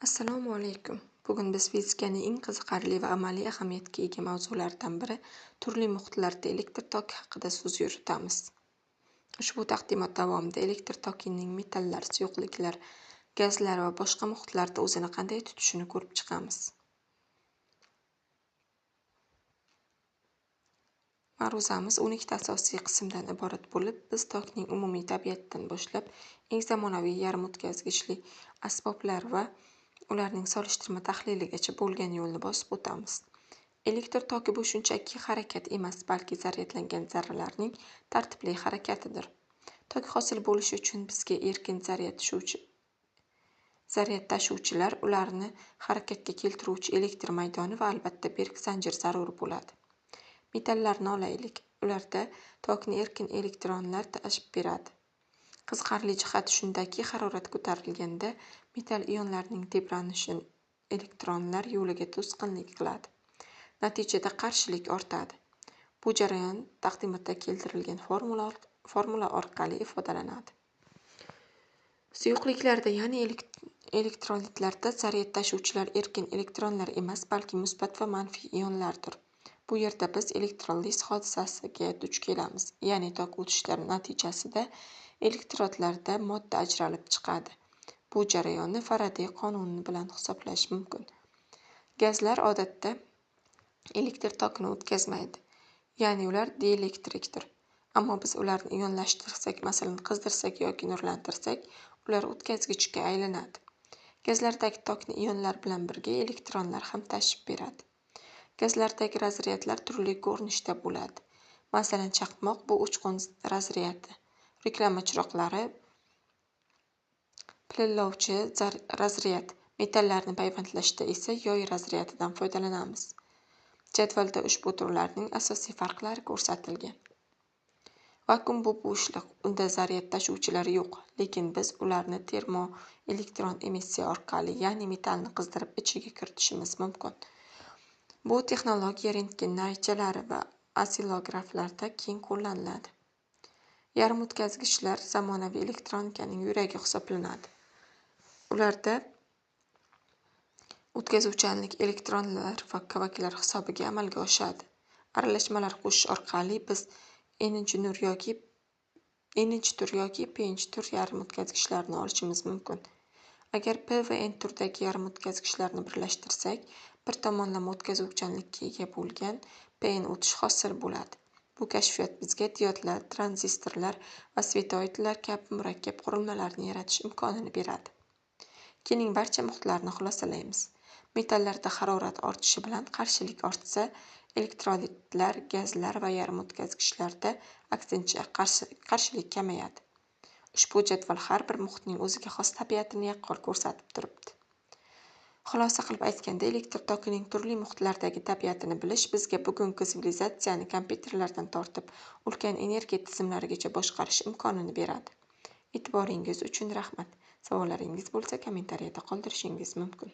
Assalomu alaykum. Bugun biz fizikaning eng qiziqarli va amaliy ahamiyatga ega mavzularidan biri turli muhitlarda elektr toki haqida so'z yuritamiz. Ushbu taqdimot davomida elektr tokining metallar, suyuqliklar, gazlar va boshqa muhitlarda o'zini qanday tutishini ko'rib chiqamiz. Ma'ruzamiz 12 asosiy qismdan iborat bo'lib, biz tokning umumiy tabiatidan boshlab eng zamonaviy yarim o'tkazgichli asboblar va ularning solishtirma tahliligacha bo'lgan yo'lni bosib o'tamiz. Elektr toki bu shunchaki harakat emas, balki zaryadlangan zarralarning tartibli harakatidir. Tok hosil bo'lishi uchun bizga erkin zaryad tashuvchilar, ularni harakatga keltiruvchi elektr maydoni va albatta berk zanjir zarur bo'ladi. Metallarni olaylik. Ularda tokni erkin elektronlar tashib beradi. Qiziqarli jihati shundaki, harorat ko'tarilganda metal ionlarining tebranishi elektronlar yo'liga to'sqinlik qiladi. Natijada qarshilik ortadi. Bu jarayon taqdimotda keltirilgan formula orqali ifodalanadi. Suyuqliklarda, ya'ni elektrolitlarda zaryad tashuvchilar erkin elektronlar emas, balki musbat va manfiy ionlardir. Bu yerda biz elektroliz hodisasiga duch kelamiz, ya'ni tok o'tishlari natijasida elektrodlarda modda ajralib chiqadi. Bu jarayonni Faraday qonuni bilan hisoblash mumkin. Gazlar odatda elektr tokini o'tkazmaydi, ya'ni ular dielektrikdir. Ammo biz ularni ionlashtirsak, masalan, qizdirsak yoki nurlantirsak, ular o'tkazgichga aylanadi. Gazlardagi tokni ionlar bilan birga elektronlar ham tashib beradi. Gazlardagi razryadlar turli ko'rinishda bo'ladi. Masalan, chaqmoq bu uchqun razryadi. Reklama chiroqlari pilillovchi razryad. Metallarni payvandlashda esa yoy razryadidan foydalanamiz. Jadvalda ushbu turlarning asosiy farqlari ko'rsatilgan. Vakuum bu bo'shliq, unda zaryad tashuvchilari yo'q, lekin biz ularni termoelektron emissiya orqali, ya'ni metallni qizdirib ichiga kiritishimiz mumkin. Bu texnologiya rentgen naychalari va osillograflarda keng qo'llaniladi. Yarim o'tkazgichlar zamonaviy elektronikaning yuragi hisoblanadi. Ularda o'tkazuvchanlik elektronlar va kavaklar hisobiga amalga oshadi. Aralashmalar qo'shish orqali biz N-chi tur yoki P-chi tur yarim o'tkazgichlarni olishimiz mumkin. Agar P va N turdagi yarim o'tkazgichlarni birlashtirsak, bir tomonlama o'tkazuvchanlikka ega bo'lgan PN o'tish hosil bo'ladi. Bu kashfiyot bizga diodlar, tranzistorlar va svetoidlar kabi murakkab qurilmalarni yaratish imkonini beradi. Keling, barcha muhitlarni xulosalaymiz. Metallarda harorat ortishi bilan qarshilik ortsa, elektrolitlar, gazlar va yarim o'tkazgichlarda aksincha qarshilik kamayadi. Ushbu jadval har bir muhitning o'ziga xos tabiatini yaqqol ko'rsatib turibdi. Xulosa qilib aytganda, elektr tokining turli muhitlardagi tabiatini bilish bizga bugungi sivilizatsiyani kompyuterlardan tortib, ulkan energiya tizimlarigacha boshqarish imkonini beradi. E'tiboringiz uchun rahmat. Savollaringiz bo'lsa, kommentariyada qoldirishingiz mumkin.